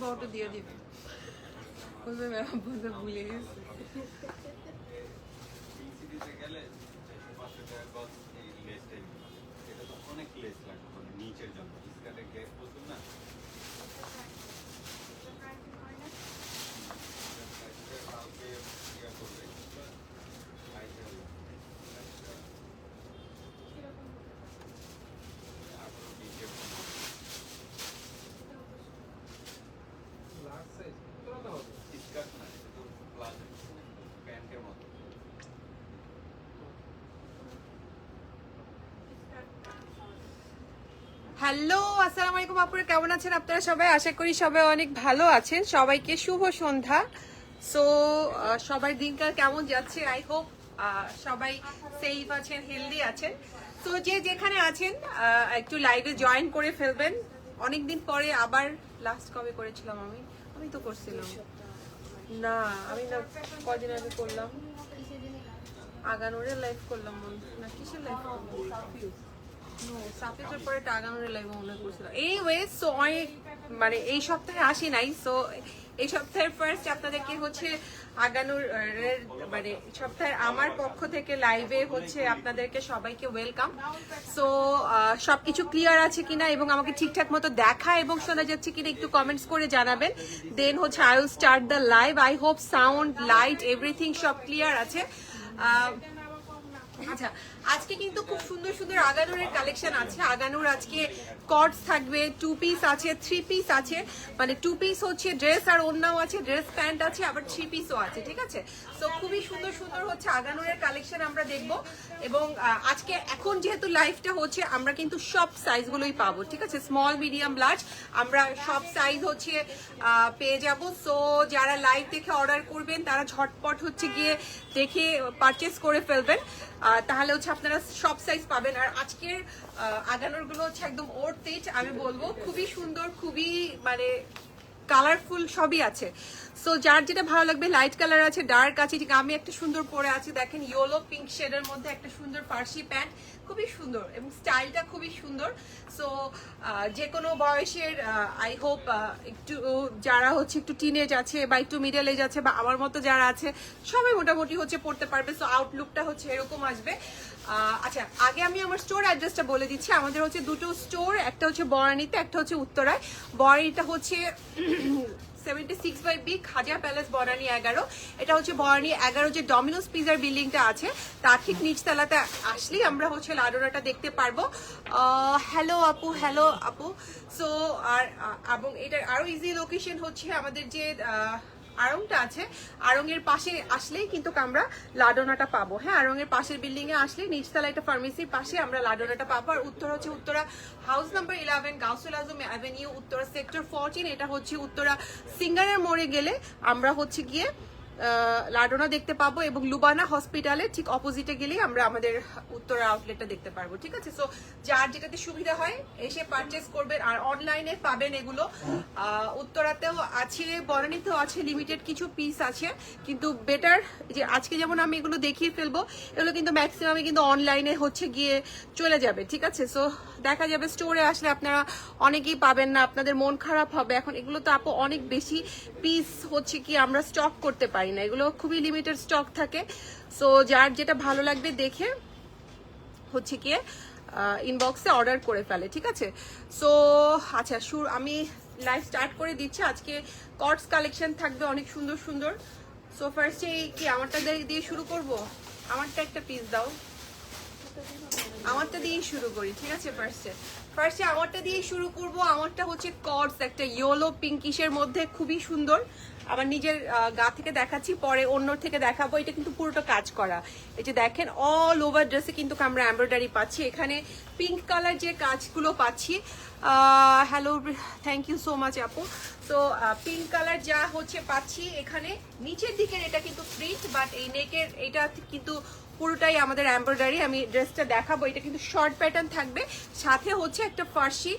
পাওয়াটা দিয়ে দিবে, বলবে ম্যাম বলতে ভুলে গেছে। অনেক লেস লাগবে নিচের জন্য স্কার্টে গ্যাপ প্রচুর না, স্কার্ট না এটা তো প্লাজো প্যান্টের মতো। হ্যালো, আসসালামু আলাইকুম আপুরা, কেমন আছেন আপনারা সবাই? আশা করি সবাই অনেক ভালো আছেন। সবাইকে শুভ সন্ধ্যা। সো সবার দিনকাল কেমন যাচ্ছে? আই হোপ সবাই সেফ আছেন, হেলদি আছেন। তো যে যেখানে আছেন একটু লাইভে জয়েন করে ফেলবেন। অনেকদিন পরে আবার লাস্ট কবে করেছিলাম আমি? আমি তো করছিলাম না, আমি না কদিন আগে করলাম আগানোরের লাইভ করলাম না, কিসের লাইভ করলাম? সাফিজের পরে টাগানোর লাইভ মনে করছিল। এই ওয়ে সো মানে এই সপ্তাহে আসি নাই। সো এই সপ্তাহের ফার্স্ট আপনাদেরকে হচ্ছে আগানোর মানে সপ্তাহে আমার পক্ষ থেকে লাইভে হচ্ছে আপনাদেরকে সবাইকে ওয়েলকাম। সো সবকিছু ক্লিয়ার আছে কিনা এবং আমাকে ঠিকঠাক মতো দেখা এবং শোনা যাচ্ছে কিনা একটু কমেন্টস করে জানাবেন। দেন হচ্ছে I will start the live. I hope sound light everything সব ক্লিয়ার আছে। আচ্ছা, আজকে কিন্তু খুব সুন্দর সুন্দর আগানোরের কালেকশন আছে। আগানোর আজকে কটস থাকবে, 2 পিস আছে, 3 পিস আছে। মানে 2 পিস হচ্ছে ড্রেস আর ওড়নাও আছে, ড্রেস প্যান্ট আছে, আবার 3 পিসও আছে, ঠিক আছে? সো খুবই সুন্দর সুন্দর হচ্ছে আগানোরের কালেকশন আমরা দেখব। এবং আজকে এখন যেহেতু লাইভটা হচ্ছে আমরা কিন্তু সব সাইজগুলোই পাবো, ঠিক আছে? স্মল, মিডিয়াম, লার্জ আমরা সব সাইজ হচ্ছে পেয়ে যাব। সো যারা লাইভ দেখে অর্ডার করবেন তারা ঝটপট হচ্ছে গিয়ে দেখে পারচেস করে ফেলবেন, তাহলে হচ্ছে আপনারা সব সাইজ পাবেন। আর আজকের আগানোর গুলো হচ্ছে একদম ওর্থ ইট, আমি বলবো খুবই সুন্দর, খুবই মানে কালারফুল সবই আছে। সো যার যেটা ভালো লাগবে, লাইট কালার আছে, ডার্ক আছে, ঠিক আমি একটা সুন্দর পরে আছি দেখেন, ইয়েলো পিঙ্ক শেডের মধ্যে একটা সুন্দর ফার্সি প্যান্ট, খুবই সুন্দর এবং স্টাইলটা খুবই সুন্দর। সো যে কোনো বয়সের আই হোপ একটু যারা হচ্ছে একটু টিনেজ আছে বা একটু মিডল এজ আছে বা আমার মতো যারা আছে সবাই মোটামুটি হচ্ছে পড়তে পারবে। সো আউটলুকটা হচ্ছে এরকম আসবে। আচ্ছা, আগে আমি আমার স্টোর অ্যাড্রেসটা বলে দিচ্ছি। আমাদের হচ্ছে দুটো স্টোর, একটা হচ্ছে বরানীতে, একটা হচ্ছে উত্তরায়। বরানীটা হচ্ছে 76/B খাজা প্যালেস, বরানী 11। এটা হচ্ছে বরানী 11 যে ডমিনোস পিজার বিল্ডিংটা আছে তার ঠিক নিচতলাতে আসলেই আমরা হচ্ছে লাডোরাটা দেখতে পারবো। হ্যালো আপু, হ্যালো আপু। সো আর এবং এটার আরো ইজি লোকেশন হচ্ছে আমাদের যে আড়ংটা আছে, আড়ংয়ের পাশে আসলেই কিন্তু আমরা লাডোনাটা পাবো। হ্যাঁ, আড়ংয়ের পাশের বিল্ডিং এ আসলে নিচতলা একটা ফার্মেসির পাশে আমরা লাডোনাটা পাবো। আর উত্তর হচ্ছে উত্তরা হাউস নাম্বার 11 গাউসুল আজম অ্যাভিনিউ, উত্তরা সেক্টর 14। এটা হচ্ছে উত্তরা সিঙ্গারের মোড়ে গেলে আমরা হচ্ছে গিয়ে লাডোনা দেখতে পাবো এবং লুবানা হসপিটালের ঠিক অপোজিটে গেলেই আমরা আমাদের উত্তরা আউটলেটটা দেখতে পারবো, ঠিক আছে? সো যার যেটাতে সুবিধা হয় এসে পারচেস করবেন। আর অনলাইনে পাবেন এগুলো, উত্তরাতেও আছে, বরানীতেও আছে, লিমিটেড কিছু পিস আছে। কিন্তু বেটার যে আজকে যেমন আমি এগুলো দেখিয়ে ফেলবো, এগুলো কিন্তু ম্যাক্সিমামে কিন্তু অনলাইনে হচ্ছে গিয়ে চলে যাবে, ঠিক আছে? সো দেখা যাবে স্টোরে আসলে আপনারা অনেকেই পাবেন না, আপনাদের মন খারাপ হবে। এখন এগুলো তো আপু অনেক বেশি পিস হচ্ছে কি আমরা স্টক করতে পারি না, এগুলো খুবই লিমিটেড স্টক থাকে। সো যার যেটা ভালো লাগবে দেখে হচ্ছে গিয়ে ইনবক্সে অর্ডার করে ফেলে, ঠিক আছে? সো আচ্ছা, আমি লাইভ স্টার্ট করে দিচ্ছি। আজকে কটস কালেকশন থাকবে অনেক সুন্দর সুন্দর। সো ফার্স্টে কি আমারটা দিয়ে শুরু করব? আমারটা একটা পিস দাও, আমারটা দিয়ে শুরু করি, ঠিক আছে? ফার্স্টে আমারটা দিয়ে শুরু করব। আমারটা হচ্ছে কটস, একটা ইয়েলো পিঙ্কিশের মধ্যে, খুবই সুন্দর। আমার নিজের গা থেকে দেখাচ্ছি, পরে অন্য থেকে দেখাবো। এটা কিন্তু পুরোটা কাজ করা, এই যে দেখেন অল ওভার ড্রেসে কিন্তু আমরা এমব্রয়ডারি পাচ্ছি। এখানে পিঙ্ক কালার যে কাজগুলো পাচ্ছি, hello, thank you so much আপু। তো পিঙ্ক কালার যা হচ্ছে পাচ্ছি এখানে নিচের দিকের, এটা কিন্তু প্রিন্ট, বাট এই নেকের এটা কিন্তু পুরোটাই আমাদের এমব্রয়ডারি। আমি ড্রেসটা দেখাবো, এটা কিন্তু শর্ট প্যাটার্ন থাকবে, সাথে হচ্ছে একটা ফার্সি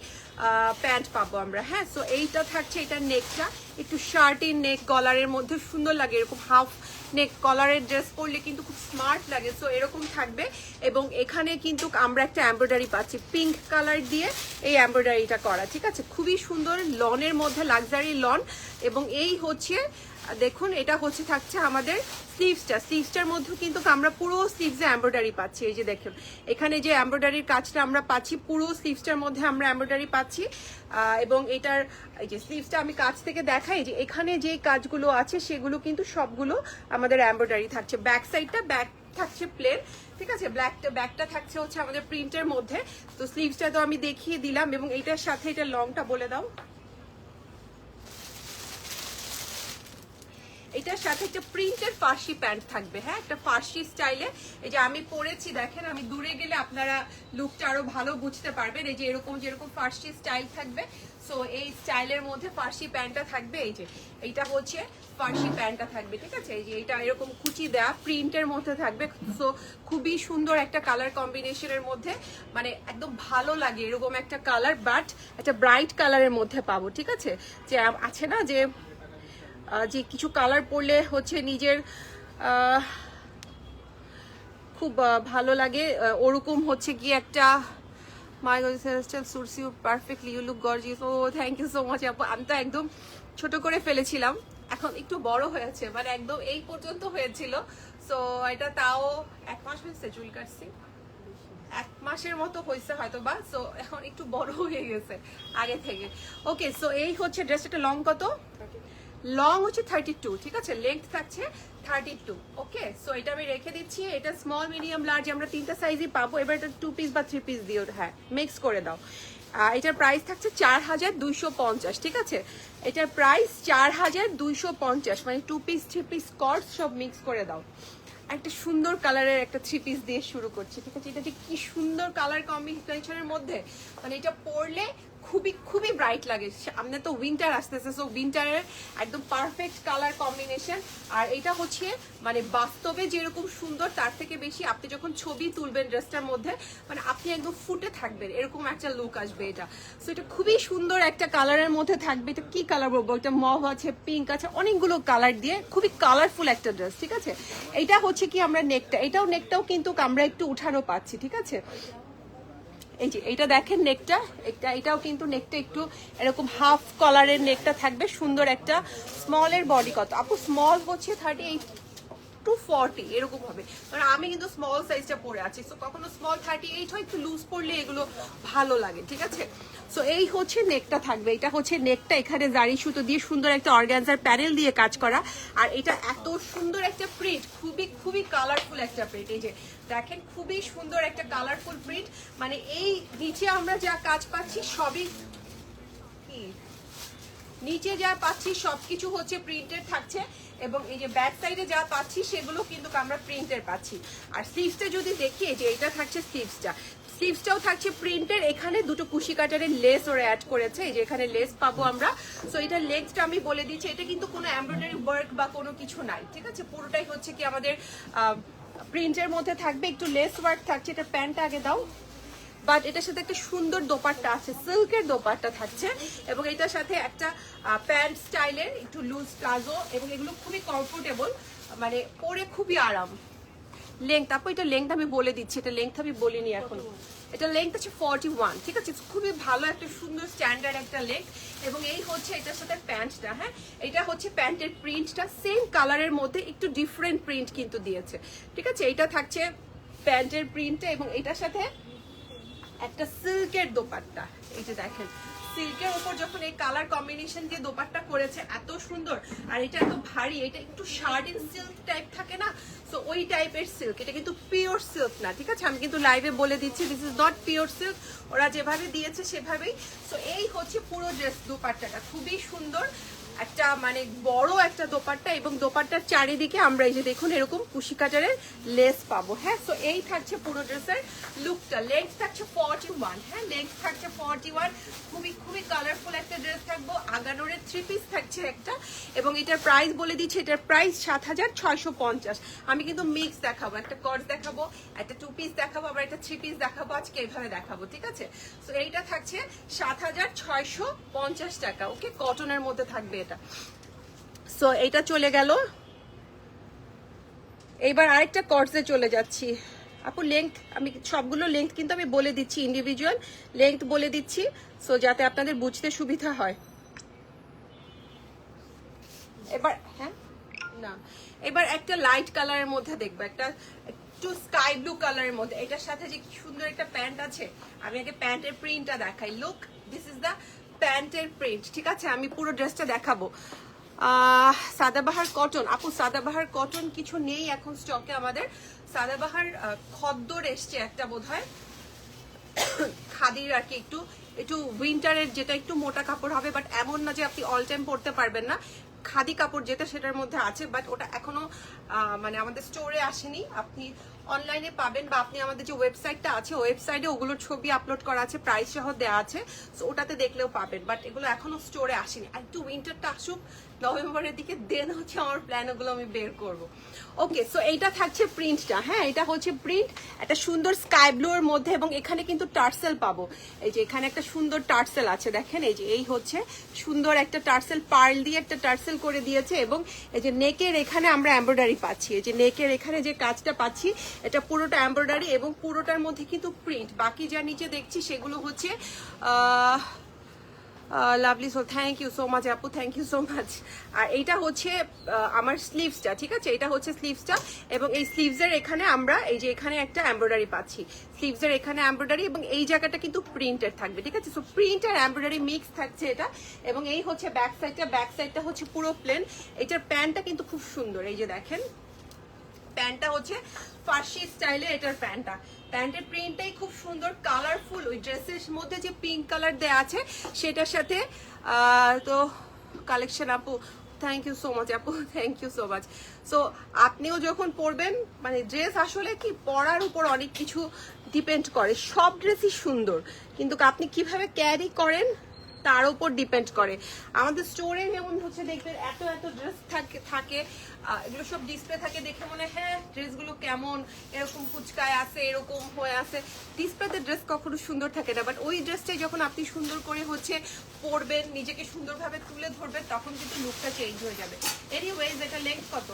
প্যান্ট পাবো আমরা। হ্যাঁ, সো এইটা থাকছে, এটা নেকটা একটু শার্টিন নেক, কলারের মধ্যে সুন্দর লাগে, এরকম হাফ নেক কলারের ড্রেস পরলে কিন্তু খুব স্মার্ট লাগে। সো এরকম থাকবে, এবং এখানে কিন্তু আমরা একটা এমব্রয়ডারি পাচ্ছি পিঙ্ক কালার দিয়ে, এই এমব্রয়ডারিটা করা, ঠিক আছে, খুবই সুন্দর লনের মধ্যে, লাক্সারি লন। এবং এই হচ্ছে দেখুন, এটা হচ্ছে থাকছে আমাদের স্লিভসটার মধ্যে কিন্তু আমরা পুরো স্লিভসে এমব্রয়ডারি পাচ্ছি। এই যে দেখুন, এখানে যে এমব্রয়ডারির কাজটা আমরা পাচ্ছি, পুরো স্লিভসটার মধ্যে আমরা এমব্রয়ডারি পাচ্ছি। এবং এটার এই যে স্লিভসটা আমি কাছ থেকে দেখাই, যে এখানে যে কাজগুলো আছে সেগুলো কিন্তু সবগুলো আমাদের এমব্রয়ডারি থাকছে। ব্যাক সাইডটা ব্যাক থাকছে প্লেন, ঠিক আছে, ব্যাকটা থাকছে হচ্ছে আমাদের প্রিন্টের মধ্যে। তো স্লিভসটা তো আমি দেখিয়ে দিলাম, এবং এইটার সাথে এটা লংটা বলে দাও। এটার সাথে একটা প্রিন্টের ফার্সি প্যান্ট থাকবে। হ্যাঁ, একটা ফার্সি স্টাইলে, এই যে আমি পরেছি দেখেন, আমি দূরে গেলে আপনারা লুকটা আরো ভালো বুঝতে পারবেন। এই যে এরকম যেরকম ফার্সি স্টাইল থাকবে, সো এই স্টাইলের মধ্যে ফার্সি প্যান্টটা থাকবে। এই যে এইটা হচ্ছে ফার্সি প্যান্টটা থাকবে, ঠিক আছে, এই যে এটা এরকম কুচি দেয়া প্রিন্টের মধ্যে থাকবে। সো খুবই সুন্দর একটা কালার কম্বিনেশনের মধ্যে, মানে একদম ভালো লাগে এরকম একটা কালার, বাট একটা ব্রাইট কালারের মধ্যে পাবো, ঠিক আছে। যে আছে না যে কিছু কালার পরলে হচ্ছে নিজের খুব ভালো লাগে, ওরকম হচ্ছে কি একটা my god hairstyle suits you perfectly, you look gorgeous. Oh thank you so much আপু। আমি তো একদম ছোট করে ফেলেছিলাম, এখন একটু বড় হয়েছে, মানে একদম এই পর্যন্ত হয়েছিল। সো এটা তাও 1 মাস হয়েছে চুল কাটছি, 1 মাসের মতো হয়েছে হয়তো বা। সো এখন একটু বড় হয়ে গেছে আগে থেকে। ওকে, সো এই হচ্ছে ড্রেসটা। লং কত? লং হচ্ছে 32, ঠিক আছে, লেন্থ থাকছে 32। ওকে, সো এটা আমি রেখে দিচ্ছি। এটা স্মল মিডিয়াম লার্জ আমরা 3টা সাইজই পাবো। এবার এটা 2 পিস বা 3 পিস দিও, হ্যাঁ মিক্স করে দাও। এটার প্রাইস থাকছে 4250, ঠিক আছে, এটার প্রাইস 4250, মানে 2 পিস 3 পিস স্কর্ট সব মিক্স করে দাও। একটা সুন্দর কালারের একটা 3 পিস দিয়ে শুরু করছি, ঠিক আছে। এটা যে কি সুন্দর কালার কম্বিনেশনের মধ্যে, মানে এটা পরলে খুবই খুবই ব্রাইট লাগে। সামনে তো উইন্টার আসতেছে, সো উইন্টারের একদম পারফেক্ট কালার কম্বিনেশন। আর এটা হচ্ছে মানে বাস্তবে যেরকম সুন্দর, তার থেকে বেশি আপনি যখন ছবি তুলবেন ড্রেসটার মধ্যে, মানে আপনি একদম ফুটে থাকবেন, এরকম একটা লুক আসবে এটা। সো এটা খুবই সুন্দর একটা কালারের মধ্যে থাকবে। এটা কি কালার বলবো, এটা মভ আছে, পিঙ্ক আছে, অনেকগুলো কালার দিয়ে খুবই কালারফুল একটা ড্রেস, ঠিক আছে। এটা হচ্ছে কি আমরা নেকটা, নেকটাও কিন্তু আমরা একটু উঠানো পাচ্ছি, ঠিক আছে। এই যে এইটা দেখেন নেকটা, এটাও কিন্তু নেকটা একটু এরকম হাফ কলারের নেকটা থাকবে, সুন্দর একটা। স্মলের বডি কত আপু? স্মল হচ্ছে 38 to 40 এরকম হবে, কারণ আমি কিন্তু স্মল সাইজটা পরে আছি। সো কখনো স্মল 38 হয়, একটু লুজ পরলে এগুলো ভালো লাগে, ঠিক আছে। সো এই হচ্ছে নেকটা থাকবে, এটা হচ্ছে নেকটা, এখানে জারি সুতো দিয়ে সুন্দর একটা অর্গানজার প্যানেল দিয়ে কাজ করা। আর এটা এত সুন্দর একটা প্রিন্ট, খুবই খুবই কালারফুল একটা প্রিন্ট। এই যে দেখেন, খুবই সুন্দর একটা কালারফুল প্রিন্ট, মানে এই নিচে আমরা যা কাজ পাচ্ছি সবই কি, নিচে যা পাচ্ছি সবকিছু হচ্ছে প্রিন্টেড থাকছে, এবং এই যে ব্যাক সাইডে যা পাচ্ছি সেগুলো কিন্তু আমরা প্রিন্টের পাচ্ছি। আর স্লিভসটা যদি দেখি, যে এটা থাকছে স্লিভসটাও থাকছে প্রিন্টের। এখানে দুটো কুশি কাটারের লেস ওরা অ্যাড করেছে, এই যে এখানে লেস পাবো আমরা। সো এটা লেগসটা আমি বলে দিচ্ছি, এটা কিন্তু কোনো এমব্রয়ডারি ওয়ার্ক বা কোনো কিছু নাই, ঠিক আছে, পুরোটাই হচ্ছে কি আমাদের প্রিন্টের মধ্যে থাকবে, একটু লেস ওয়ার্ক থাকছে। এটা প্যান্টটা আগে দাও। বাট এটার সাথে একটা সুন্দর দোপাট্টা আছে, সিল্কের দোপাট্টা থাকছে, এবং এটার সাথে একটা প্যান্ট স্টাইলের একটু লুজ প্লাজো, এবং এগুলো খুবই কমফোর্টেবল, মানে পরে খুবই আরাম। লেংথ আপু, এটা লেংথ আমি বলে দিচ্ছি, এটা লেংথ আমি বলিনি এখন। এটা লেংথ আছে 41, ঠিক আছে, খুবই ভালো একটা সুন্দর স্ট্যান্ডার্ড একটা লেংথ। এবং এই হচ্ছে এটার সাথে প্যান্টটা। হ্যাঁ, এটা হচ্ছে প্যান্টের প্রিন্টটা, সেম কালারের মধ্যে একটু ডিফারেন্ট প্রিন্ট কিন্তু দিয়েছে, ঠিক আছে। এটা থাকছে প্যান্টের প্রিন্টটা, এবং এটার সাথে একটা সিল্কের দোপাট্টা। এই যে দেখেন, সিল্কের উপর যখন এই কালার কম্বিনেশন দিয়ে দোপাট্টা করেছে, এত সুন্দর। আর এটা এত ভারী, এটা একটু শার্টিন সিল্ক টাইপ থাকে না, সো ওই টাইপের সিল্ক। এটা কিন্তু পিওর সিল্ক না, ঠিক আছে, আমি কিন্তু লাইভে বলে দিচ্ছি this is not pure silk, ওরা যেভাবে দিয়েছে সেভাবেই। সো এই হচ্ছে পুরো ড্রেস, দোপাট্টাটা খুবই সুন্দর। একটা মানে বড় একটা দোপাট্টা, এবং দোপাট্টার চারিদিকে আমরা এই যে দেখুন এরকম কুশি কাটারের লেস পাবো। হ্যাঁ, সো এই থাকছে পুরো ড্রেসের লুকটা। লেন্থ থাকছে 41, হ্যাঁ লেন্থ থাকছে 41। খুবই খুবই কালারফুল একটা ড্রেস থাকবো। আগানোরের 3 পিস থাকছে একটা, এবং এটার প্রাইস বলে দিচ্ছি, এটার প্রাইস 7650। আমি কিন্তু মিক্স দেখাবো, একটা কর্স দেখাবো, একটা 2 পিস দেখাবো, আবার একটা 3 পিস দেখাবো, আজকে এইভাবে দেখাবো, ঠিক আছে? সো এইটা থাকছে 7650 টাকা। ওকে, কটনের মধ্যে থাকবে এটা। সো এইটা চলে গেল। এইবার আরেকটা কর্সে চলে যাচ্ছি। আপু লেংথ আমি সবগুলো লেংথ কিন্তু আমি বলে দিচ্ছি, ইন্ডিভিজুয়াল লেংথ বলে দিচ্ছি, সো যাতে আপনাদের বুঝতে সুবিধা হয়। এবার হ্যাঁ না, এবার একটা লাইট কালারের মধ্যে দেখবো, একটা একটু স্কাই ব্লু কালারের মধ্যে। এটার সাথে যে কি সুন্দর একটা প্যান্ট আছে, আমি আগে প্যান্টের প্রিন্টটা দেখাই। লুক, দিস ইজ দ্য প্যান্টের প্রিন্ট, ঠিক আছে? আমি পুরো ড্রেসটা দেখাবো। সাদাবাহার কটন। আপু সাদাবাহার কটন কিছু নেই এখন স্টকে আমাদের। সাদাবাহার খদ্দর এসছে একটা বোধহয়, খাদির আর কি, একটু একটু উইন্টারের, যেটা একটু মোটা কাপড় হবে, বাট এমন না যে আপনি অল টাইম পরতে পারবেন না। খাদি কাপড় যেটা সেটার মধ্যে আছে, বাট ওটা এখনো মানে আমাদের স্টোরে আসেনি। আপনি অনলাইনে পাবেন, বা আপনি আমাদের যে ওয়েবসাইটটা আছে ওয়েবসাইটে ওগুলোর ছবি আপলোড করা আছে, প্রাইস সহ দেওয়া আছে, সো ওটাতে দেখলেও পাবেন, বাট এগুলো এখনো স্টোরে আসেনি। একটু উইন্টারটা আসুক নভেম্বরের দিকে, দেন হচ্ছে আমার প্ল্যান, ওগুলো আমি বের করব। ওকে, সো এইটা থাকছে প্রিন্টটা। হ্যাঁ, এটা হচ্ছে প্রিন্ট, একটা সুন্দর স্কাই ব্লু এর মধ্যে, এবং এখানে কিন্তু টার্সেল পাবো। এই যে এখানে একটা সুন্দর টার্সেল আছে, দেখেন এই যে এই হচ্ছে সুন্দর একটা টার্সেল, পার্ল দিয়ে একটা টার্সেল করে দিয়েছে, এবং এই যে নেকের এখানে আমরা এমব্রয়ডারি পাচ্ছি। এই যে নেকের এখানে যে কাজটা পাচ্ছি, এটা পুরোটা এমব্রয়ডারি, এবং পুরোটার মধ্যে কিন্তু প্রিন্ট। বাকি যা নিচে দেখছি সেগুলো হচ্ছে lovely. So thank you so much আপু, থ্যাংক ইউ সো মাচ। আর এইটা হচ্ছে আমার স্লিভসটা, ঠিক আছে? এটা হচ্ছে স্লিভসটা, এবং এই স্লিভসের এখানে আমরা এই যে এখানে একটা এমব্রয়ডারি পাচ্ছি, স্লিভসের এখানে এমব্রয়ডারি, এবং এই জায়গাটা কিন্তু প্রিন্টের থাকবে, ঠিক আছে? সো প্রিন্ট আর এমব্রয়ডারি মিক্স থাকছে এটা। এবং এই হচ্ছে ব্যাক সাইডটা, ব্যাক সাইডটা হচ্ছে পুরো প্লেন। এটার প্যান্টটা কিন্তু খুব সুন্দর, এই যে দেখেন প্যান্টটা হচ্ছে ফার্সি স্টাইলের। এটার প্যান্টের প্রিন্টটাই খুব সুন্দর, কালারফুল। ওই ড্রেসের মধ্যে যে পিঙ্ক কালার দেওয়া আছে সেটার সাথে তো কালেকশন আপু, থ্যাংক ইউ সো মাচ আপু, thank you so much. So আপনিও যখন পরবেন, মানে ড্রেস আসলে কি পরার উপর অনেক কিছু ডিপেন্ড করে। সব ড্রেসই সুন্দর, কিন্তু আপনি কিভাবে ক্যারি করেন তার উপর ডিপেন্ড করে। আমাদের স্টোরে যেমন হচ্ছে দেখবেন এত এত ড্রেস থাকে, এগুলো সব ডিসপ্লে থাকে, দেখে মনে হয় হ্যাঁ ড্রেসগুলো কেমন এরকম কুচকায় আছে, এরকম হয়ে আছে। ডিসপ্লেতে ড্রেস কখনো সুন্দর থাকে না, বাট ওই ড্রেসটাই যখন আপনি সুন্দর করে হচ্ছে পরবেন, নিজেকে সুন্দরভাবে তুলে ধরবেন, তখন কিন্তু লুকটা চেঞ্জ হয়ে যাবে। এনিওয়েজ, এটা লেন্থ কত?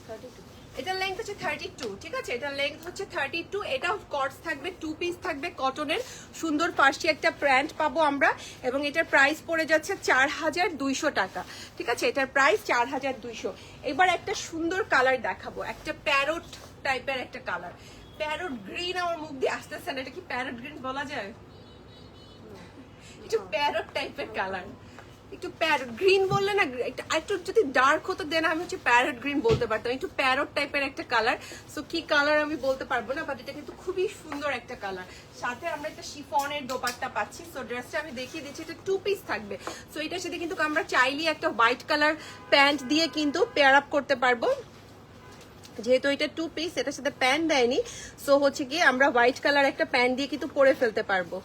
32। এটার লেন্থ হচ্ছে 32, ঠিক আছে? এটার লেন্থ হচ্ছে 32। এটাও কটস থাকবে, 2 পিস থাকবে কটনের, সুন্দর ফার্সি একটা প্যান্ট পাবো আমরা, এবং এটার প্রাইস পড়ে যাচ্ছে 4200 টাকা, ঠিক আছে? এটার প্রাইস 4200। এবার একটা সুন্দর কালার দেখাবো, একটা প্যারট টাইপের একটা কালার, প্যারট গ্রিন। আমার মুখ দিয়ে আসতেছে না, এটা কি প্যারট গ্রিন বলা যায়? একটু প্যারট টাইপের কালার, একটু প্যারট গ্রিন বললে না, একটু যদি ডার্ক হতো দেন আমি হচ্ছে প্যারট গ্রিন বলতে পারতাম। একটু প্যারট টাইপের একটা কালার, সো কি কালার আমি বলতে পারবো না, বাট এটা কিন্তু খুবই সুন্দর একটা কালার। সাথে আমরা একটা শিফনের দোপাট্টা পাচ্ছি। সো ড্রেসটা আমি দেখিয়ে দিচ্ছি, এটা 2 পিস থাকবে। সো এটার সাথে কিন্তু আমরা চাইলে একটা হোয়াইট কালার প্যান্ট দিয়ে কিন্তু পেয়ার আপ করতে পারবো, যেহেতু এটা 2 পিস, এটার সাথে প্যান্ট দেয়নি। সো হচ্ছে কি আমরা হোয়াইট কালার একটা প্যান্ট দিয়ে কিন্তু পরে ফেলতে পারবো।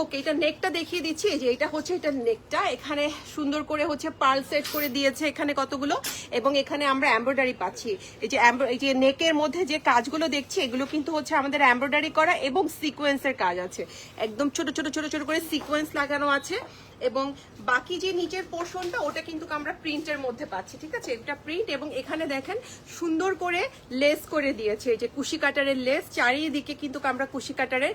ওকে, এটা নেকটা দেখিয়ে দিচ্ছি। এই যে এটা হচ্ছে এটা নেকটা, এখানে সুন্দর করে হচ্ছে পার্ল সেট করে দিয়েছে এখানে কতগুলো, এবং এখানে আমরা এমব্রয়ডারি পাচ্ছি। এই যে নেকের মধ্যে যে কাজগুলো দেখছি এগুলো কিন্তু হচ্ছে আমাদের এমব্রয়ডারি করা, এবং সিকোয়েন্সের কাজ আছে, একদম ছোট ছোট ছোট ছোট করে সিকোয়েন্স লাগানো আছে। এবং বাকি যে নিচের পোর্শনটা ওটা কিন্তু আমরা প্রিন্টের মধ্যে পাচ্ছি, ঠিক আছে? এটা প্রিন্ট, এবং এখানে দেখেন সুন্দর করে লেস করে দিয়েছে, এই যে কুশি কাটারের লেস, চারিদিকে কিন্তু আমরা কুশি কাটারের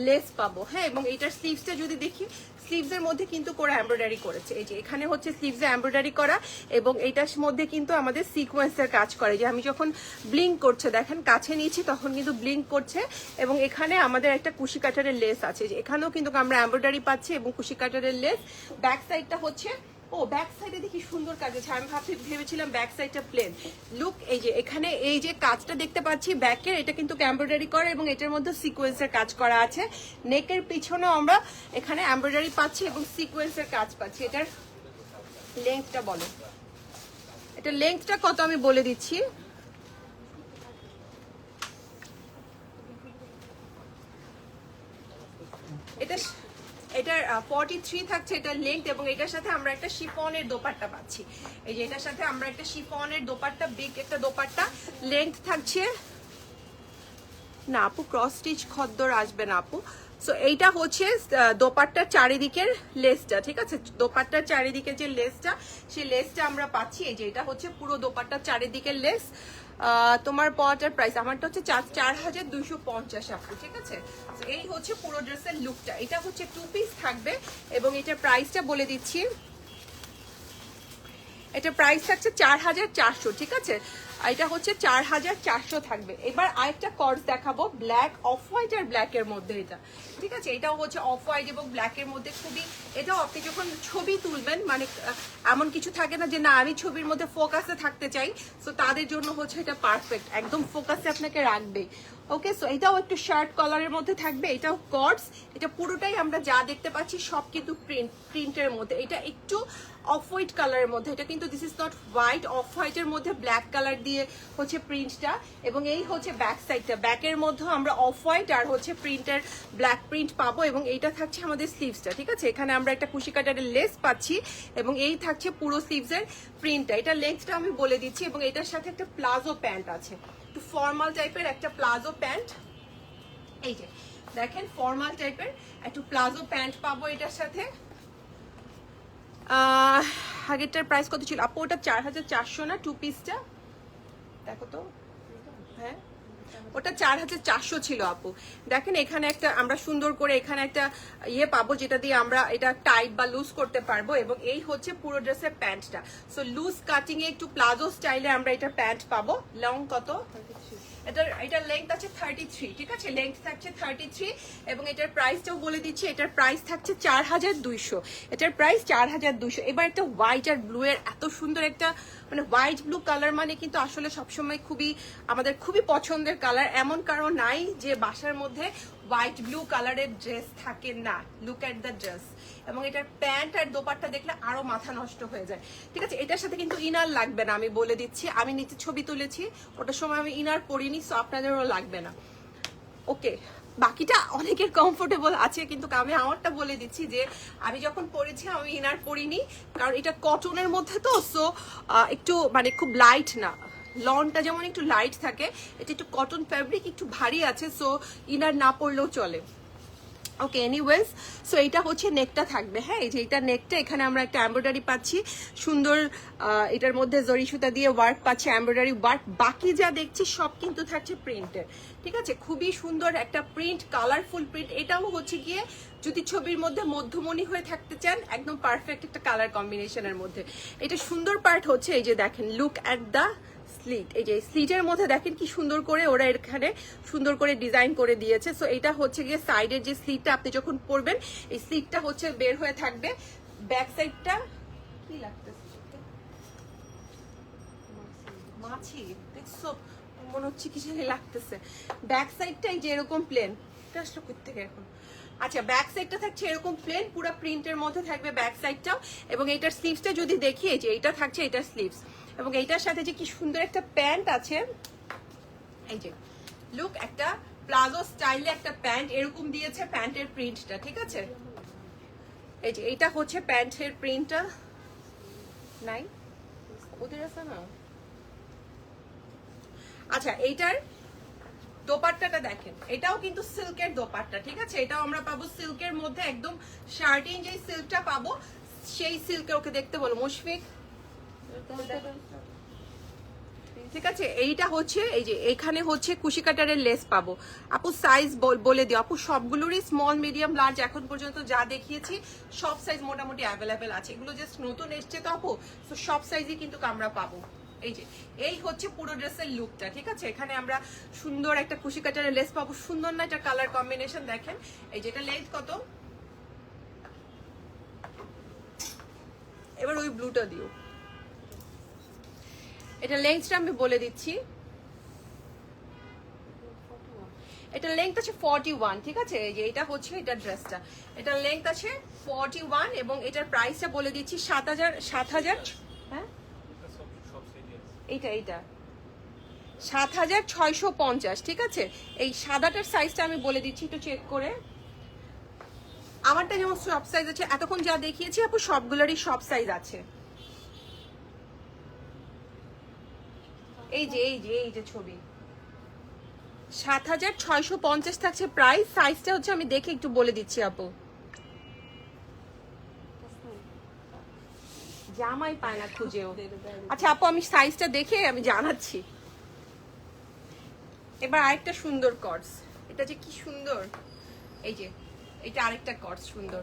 লেস পাবো। হ্যাঁ, এবং এইটার স্লিভসটা যদি দেখি, স্লিভসের মধ্যে কিন্তু করে এমব্রয়ডারি করেছে। এই যে এখানে হচ্ছে স্লিভসে এমব্রয়ডারি করা, এবং এইটার মধ্যে কিন্তু আমাদের সিকোয়েন্সের কাজ করে। যে আমি যখন ব্লিঙ্ক করছে, দেখেন কাছে নিয়েছি তখন কিন্তু ব্লিঙ্ক করছে, এবং এখানে আমাদের একটা কুশি কাটারের লেস আছে, যে এখানেও কিন্তু আমরা এমব্রয়ডারি পাচ্ছি এবং কুশি কাটারের লেস। ব্যাক সাইডটা হচ্ছে, ও ব্যাক সাইডে দেখি সুন্দর কাজ আছে, আমি ভেবেছিলাম ব্যাক সাইডটা প্লেন। লুক, এই যে এখানে এই যে কাজটা দেখতে পাচ্ছি ব্যাকের, এটা কিন্তু এমব্রয়ডারি করা, এবং এটার মধ্যে সিকোয়েন্সের কাজ করা আছে। নেকের পিছনেও আমরা এখানে এমব্রয়ডারি পাচ্ছি এবং সিকোয়েন্সের কাজ পাচ্ছি। এটার লেন্থটা বলো, এটা লেন্থটা কত আমি বলে দিচ্ছি। এটা এটার 43 থাকছে এটার লেন্থ, এবং এটার সাথে আমরা একটা শিফনের দোপাট্টা পাচ্ছি। এই যে এটার সাথে আমরা একটা শিফনের দোপাট্টা, বিগ একটা দোপাট্টা, লেন্থ থাকছে না আপু, ক্রস স্টিচ খদ্দর আসবে না আপু। সো এইটা হচ্ছে দোপাট্টার চারিদিকের লেসটা, ঠিক আছে, দোপাট্টার চারিদিকের যে লেসটা, সেই লেসটা আমরা পাচ্ছি। এই যে এটা হচ্ছে পুরো দোপাট্টার চারিদিকের লেস। তোমার পরাটার প্রাইস আমারটা হচ্ছে 4250 আপু, ঠিক আছে। এই হচ্ছে পুরো ড্রেসের লুকটা। এটা হচ্ছে 2 পিস থাকবে, এবং এটার প্রাইসটা বলে দিচ্ছি। এটা প্রাইস থাকছে 4400, ঠিক আছে। এটা হচ্ছে 4400 থাকবে। এবার আরেকটা কর্স দেখাবো, ব্ল্যাক অফ হোয়াইট আর ব্ল্যাক এর মধ্যে, এটা ঠিক আছে। এটাও হচ্ছে অফ হোয়াইট এবং ব্ল্যাক এর মধ্যে, খুবই এটাও আপনি যখন ছবি তুলবেন, মানে এমন কিছু থাকে না যে না আমি ছবির মধ্যে ফোকাসে থাকতে চাই, সো তাদের জন্য হচ্ছে এটা পারফেক্ট, একদম ফোকাসে আপনাকে রাখবে। ওকে, সো এটাও একটু শার্ট কালারের মধ্যে থাকবে, এটাও কর্ডস। এটা পুরোটাই আমরা যা দেখতে পাচ্ছি সব কিন্তু প্রিন্টের মধ্যে। এটা একটু অফ হোয়াইট কালারের মধ্যে, এটা কিন্তু this is not white, of হোয়াইটের মধ্যে ব্ল্যাক কালার দিয়ে হচ্ছে প্রিন্টটা, এবং এই হচ্ছে ব্যাক সাইডটা। ব্যাকের মধ্যে আমরা অফ হোয়াইট আর হচ্ছে প্রিন্টের ব্ল্যাক প্রিন্ট পাবো, এবং এইটা থাকছে আমাদের স্লিভসটা, ঠিক আছে। এখানে আমরা একটা কুশি কাটারের লেস পাচ্ছি, এবং এই থাকছে পুরো স্লিভসের প্রিন্টটা। এটা লেন্থটা আমি বলে দিচ্ছি, এবং এটার সাথে একটা প্লাজো প্যান্ট আছে, একটু ফর্মাল টাইপের একটা প্লাজো প্যান্ট। এই যে দেখেন ফর্মাল টাইপের একটু প্লাজো প্যান্ট পাবো এটার সাথে। আগেরটার প্রাইস কত ছিল আপু? ওটা 4400 না 2 পিসটা? দেখো তো, হ্যাঁ ওটা 4400 ছিল আপু। দেখেন এখানে একটা আমরা সুন্দর করে এখানে একটা ইয়ে পাবো, যেটা দিয়ে আমরা এটা টাইট বা লুজ করতে পারবো, এবং এই হচ্ছে পুরো ড্রেসের প্যান্টটা। সো লুজ কাটিং এ একটু প্লাজো স্টাইলে আমরা এটা প্যান্ট পাবো। লং কত? এটার লেন্থ আছে 33, ঠিক আছে, লেন্থ থাকছে 33, এবং এটার প্রাইসটাও বলে দিচ্ছি। এটার প্রাইস থাকছে 4200, এটার প্রাইস 4200। এবার একটা হোয়াইট আর ব্লু এর এত সুন্দর একটা, মানে হোয়াইট ব্লু কালার মানে কিন্তু আসলে সবসময় আমাদের খুবই পছন্দের কালার। এমন কারণ নাই যে বাসার মধ্যে হোয়াইট ব্লু কালারের ড্রেস থাকে না। লুক এট দ্য ড্রেস, এবং এটার প্যান্ট আর দোপাট্টা দেখলে আরো মাথা নষ্ট হয়ে যায়, ঠিক আছে। এটার সাথে কিন্তু ইনার লাগবে না, আমি বলে দিচ্ছি। আমি নিচে ছবি তুলেছি, ওটার সময় আমি ইনার পরিনি, সো আপনাদেরও লাগবে না। ওকে, বাকিটা অনেকের কমফোর্টেবল আছে, কিন্তু আমি আমারটা বলে দিচ্ছি যে আমি যখন পরেছি আমি ইনার পরিনি, কারণ এটা কটনের মধ্যে তো, সো একটু মানে খুব লাইট না, লনটা যেমন একটু লাইট থাকে, এটা একটু কটন ফ্যাব্রিক, একটু ভারী আছে, সো ইনার না পরলেও চলে। ওকে, এনিওয়েজ, সো এটা হচ্ছে নেকটা থাকবে। হ্যাঁ, এই যে এটা নেকটা, এখানে আমরা একটা এমব্রয়ডারি পাচ্ছি সুন্দর, এটার মধ্যে জরি সুতা দিয়ে ওয়ার্ক পাচ্ছি, এমব্রয়ডারি ওয়ার্ক। বাকি যা দেখছি সব কিন্তু থাকছে প্রিন্টের, ঠিক আছে। খুবই সুন্দর একটা প্রিন্ট, কালারফুল প্রিন্ট। এটাও হচ্ছে গিয়ে যদি ছবির মধ্যে মধ্যমণি হয়ে থাকতে চান, একদম পারফেক্ট একটা কালার কম্বিনেশনের মধ্যে। এটা সুন্দর পার্ট হচ্ছে এই যে দেখেন, লুক অ্যাট দ্য স্লিট। এই যে স্লিটের মধ্যে দেখেন কি সুন্দর করে ওরা এখানে সুন্দর করে ডিজাইন করে দিয়েছে। সো এটা হচ্ছে গিয়ে সাইডের যে স্লিটটা, আপনি যখন পরবেন এই স্লিটটা হচ্ছে বের হয়ে থাকবে। ব্যাক সাইডটা কি লাগতেছে, মাছি দেখছো, মনে হচ্ছে কি জানি লাগতেছে। ব্যাক সাইডটাই যে এরকম প্লেন, এটা আসলে কোথেকে এখন, আচ্ছা ব্যাক সাইডটা থাকছে এরকম প্লেন, পুরো প্রিন্টের মধ্যে থাকবে ব্যাক সাইডটাও। এবং এইটার স্লিভসটা যদি দেখি, যে এইটা থাকছে এটার স্লিভস, এবং এইটার সাথে যে কি সুন্দর একটা প্যান্ট আছে, এই যে লুক, একটা প্লাজো স্টাইলে একটা প্যান্ট এরকম দিয়েছে, প্যান্টের প্রিন্টটা, ঠিক আছে। এই যে এইটা হচ্ছে প্যান্টের প্রিন্টটা, নাই ওদের আছে না। আচ্ছা, এইটার দোপাট্টাটা দেখেন, এটাও কিন্তু সিল্কের দোপাট্টা, ঠিক আছে। এটাও আমরা পাবো সিল্কের মধ্যে, একদম শার্টিন যে সিল্কটা পাবো সেই সিল্কের। ওকে দেখতে বলো মুশফিক, ঠিক আছে। এইটা হচ্ছে এই যে এখানে হচ্ছে কুশি কাটারের লেস পাবো। আপু সাইজ বলে দিও আপু, সবগুলোরই স্মল মিডিয়াম লার্জ এখন পর্যন্ত যা দেখিয়েছি সব সাইজ মোটামুটি অ্যাভেলেবেল আছে। এগুলো জাস্ট নতুন এসছে তো আপু, তো সব সাইজই কিন্তু আমরা পাবো। এই যে এই হচ্ছে পুরো ড্রেসের লুকটা, ঠিক আছে। এখানে আমরা সুন্দর একটা কুশি কাটারের লেস পাবো, সুন্দর না এটা কালার কম্বিনেশন দেখেন। এই যে এটা লেন্থ কত, এবার ওই ব্লুটা দিও। এটা লেন্থটা আমি বলে দিচ্ছি, এটা লেংথ আছে 41, ঠিক আছে? এই যে এটা হচ্ছে এটা ড্রেসটা, এটার লেংথ আছে 41 এবং এটার প্রাইসটা বলে দিচ্ছি 7,000 হ্যাঁ এটা সব সাইজে আছে। এইটা 7,650, ঠিক আছে? এই সাদাটার সাইজটা আমি বলে দিচ্ছি একটু চেক করে। আমারটা যেমন সব সাইজ আছে, এতক্ষণ যা দেখিয়েছি আপু সবগুলোরই সব সাইজ আছে। এই যে ছবি 7,650 থাকছে প্রাইস। সাইজটা হচ্ছে আমি দেখে একটু বলে দিচ্ছি আপু। জামাই পায় না খুঁজেও। আচ্ছা আপু আমি সাইজটা দেখে আমি জানাচ্ছি। এবার আরেকটা সুন্দর কর্স, এটা যে কি সুন্দর, এই যে এটা আরেকটা কর্স সুন্দর।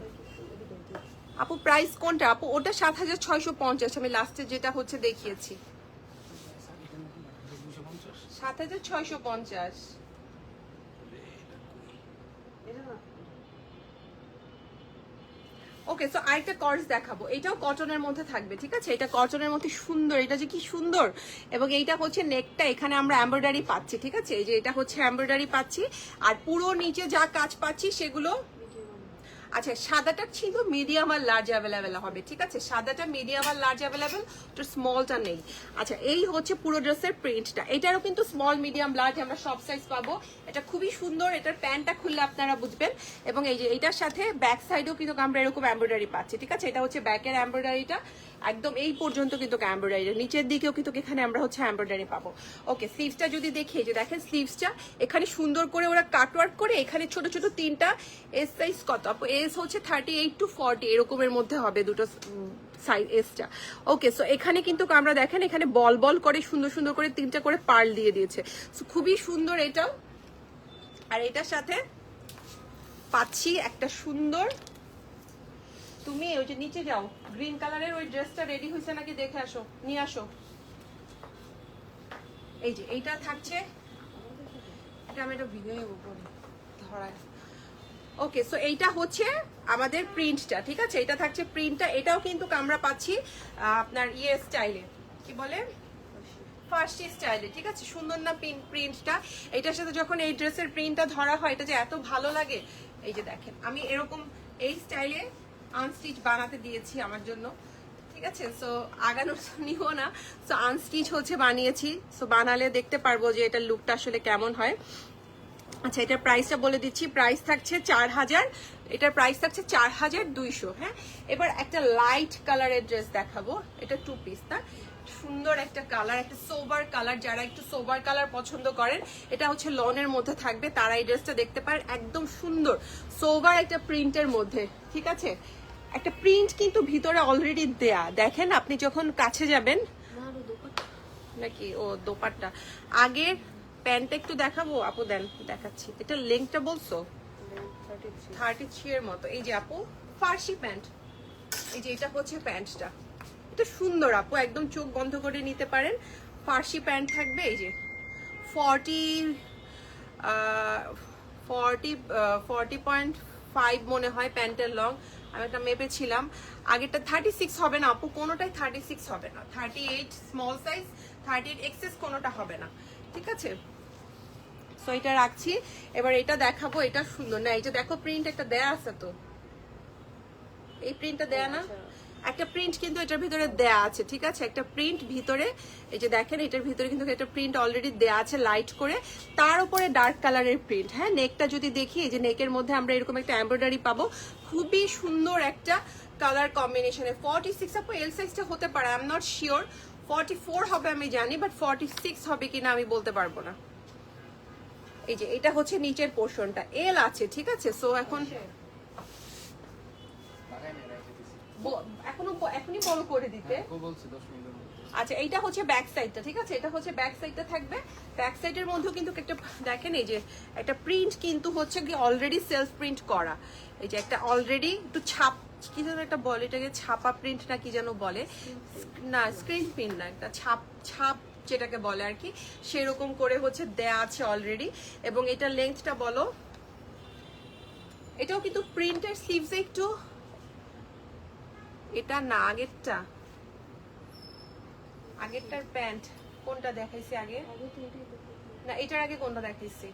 আপু প্রাইস কোনটা আপু? ওটা 7,650, আমি লাস্টে যেটা হচ্ছে দেখিয়েছি 7,650। ওকে, সো আরেকটা কর্স দেখাবো, এটাও কটনের মধ্যে থাকবে, ঠিক আছে? এটা কটনের মধ্যে সুন্দর, এটা যে কি সুন্দর। এবং এইটা হচ্ছে নেকটা, এখানে আমরা এমব্রয়ডারি পাচ্ছি, ঠিক আছে? এই যে এটা হচ্ছে এমব্রয়ডারি পাচ্ছি, আর পুরো নিচে যা কাজ পাচ্ছি সেগুলো। আচ্ছা সাদাটা ছিল মিডিয়াম আর লার্জ অ্যাভেলেবেল হবে, ঠিক আছে? সাদাটা মিডিয়াম আর লার্জ অ্যাভেলেবেল, তো স্মলটা নেই। আচ্ছা এই হচ্ছে পুরো ড্রেসের প্রিন্টটা, এটারও কিন্তু স্মল মিডিয়াম লার্জ আমরা সব সাইজ পাবো। এটা খুবই সুন্দর, এটার প্যান্টটা খুললে আপনারা বুঝবেন। এবং এই যে এটার সাথে ব্যাক সাইডেও কিন্তু আমরা এরকম এমব্রয়ডারি পাচ্ছি, ঠিক আছে? এটা হচ্ছে ব্যাকের এমব্রয়ডারিটা, একদম এই পর্যন্ত কিন্তু এমব্রয়ডারি, নিচের দিকেও কিন্তু এখানে আমরা হচ্ছে এমব্রয়ডারি পাবো। ওকে, স্লিভসটা যদি দেখি, যে দেখেন স্লিভসটা এখানে সুন্দর করে ওরা কাটওয়ার্ক করে, এখানে ছোট ছোট তিনটা এস সাইজ কত আপু? এস হচ্ছে 38 to 40 এরকমের মধ্যে হবে দুটো সাইজ এসটা। ওকে, সো এখানে কিন্তু আমরা দেখেন এখানে বল বল করে সুন্দর সুন্দর করে তিনটা করে পার্ল দিয়ে দিয়েছে, সো খুবই সুন্দর এটাও। আর এটার সাথে পাচ্ছি একটা সুন্দর, তুমি ওই যে নিচে যাও, গ্রিন কালারের ওই ড্রেসটা রেডি হয়েছে নাকি দেখে আসো, নিয়ে আসো। এই যে এইটা থাকছে, এটা আমি একটা ভিডিও ধরায়। ওকে, সো এইটা হচ্ছে আমাদের প্রিন্টটা, ঠিক আছে? এটা থাকছে প্রিন্টটা, এটাও কিন্তু আমরা পাচ্ছি আপনার ইয়ে স্টাইলে, কি বলে ফার্সি স্টাইলে, ঠিক আছে? সুন্দর না প্রিন্টটা? এটার সাথে যখন এই ড্রেসের প্রিন্টটা ধরা হয়, এটা যে এত ভালো লাগে। এই যে দেখেন আমি এরকম এই স্টাইলে আনস্টিচ বানাতে দিয়েছি আমার জন্য, ঠিক আছে? সো আগানোর নিও না, সো আনস্টিচ হচ্ছে বানিয়েছি, সো বানালে দেখতে পারবো যে এটার লুকটা আসলে কেমন হয়। আচ্ছা এটার প্রাইসটা বলে দিচ্ছি, প্রাইস থাকছে 4,000, এটার প্রাইস থাকছে 4,200। হ্যাঁ, এবার একটা লাইট কালারের ড্রেস দেখাবো, এটা 2 পিস, না সুন্দর একটা কালার, একটা সোবার কালার, যারা একটু সোবার কালার পছন্দ করেন, এটা হচ্ছে লনের মধ্যে থাকবে, তারা এই ড্রেসটা দেখতে পারেন। একদম সুন্দর সোবার একটা প্রিন্টের মধ্যে, ঠিক আছে? একটা প্রিন্ট কিন্তু ভিতরে অলরেডি দেয়া, দেখেন আপনি যখন কাছে যাবেন নাকি। ও দোপাট্টা, আগের প্যান্টটা একটু দেখাবো আপু? দেন দেখাচ্ছি। এটা লেংথটা বলছো 33 এর মতো। এই যে আপু ফার্সি প্যান্ট, এই যে এটা হচ্ছে প্যান্টটা, এটা সুন্দর আপু, একদম চোখ বন্ধ করে নিতে পারেন। ফার্সি প্যান্ট থাকবে, এই যে 40.5 মনে হয় প্যান্টের লং, আমি একটা মেপেছিলাম। আগেরটা 36 হবে না আপু, কোনোটাই 36 হবে না, 38 স্মল সাইজ, 38 এক্সেস কোনোটা হবে না, ঠিক আছে? সো এটা রাখছি। এবার এটা দেখাবো, এটা সুন্দর না? এই যে দেখো প্রিন্ট একটা দেয়া আছে, তো এই প্রিন্টটা দেয়া না, একটা প্রিন্ট কিন্তু এটার ভিতরে দেয়া আছে, ঠিক আছে? একটা প্রিন্ট ভিতরে, এই যে দেখেন এটার ভিতরে কিন্তু একটা প্রিন্ট অলরেডি দেয়া আছে লাইট করে, তার উপরে ডার্ক কালারের প্রিন্ট। হ্যাঁ, নেকটা যদি দেখি, এই যে নেকের মধ্যে আমরা এরকম একটা এমব্রয়ডারি পাবো, খুবই সুন্দর একটা কালার কম্বিনেশনে। 46 আপু এল সাইজটা হতে পারে, আই এম নট শিওর, 44 হবে আমি জানি, বাট 46 হবে কিনা আমি বলতে পারবো না। এই যে এটা হচ্ছে নিচের পোর্শনটা, এল আছে, ঠিক আছে? সো এখন এখনই বড় করে দিতে। আচ্ছা এইটা হচ্ছে ব্যাক সাইডটা, ঠিক আছে? এটা হচ্ছে ব্যাক সাইডটা থাকবে, ব্যাক সাইডের মধ্যেও কিন্তু একটা দেখেন, এই যে একটা প্রিন্ট কিন্তু হচ্ছে কি অলরেডি সেলফ প্রিন্ট করা, এই যে একটা অলরেডি একটু ছাপ, কি যেন একটা বলে এটাকে, ছাপা প্রিন্ট না কি যেন বলে, না স্ক্রিন প্রিন্ট না, একটা ছাপ ছাপ যেটাকে বলে আর কি, সেরকম করে হচ্ছে দেয়া আছে অলরেডি। এবং এটা লেন্থটা বলো, এটাও কিন্তু প্রিন্টের স্লিভসে একটু, এটা না আগেরটার প্যান্ট কোনটা দেখাইছি আগে, না এটার আগে কোনটা দেখাইছি,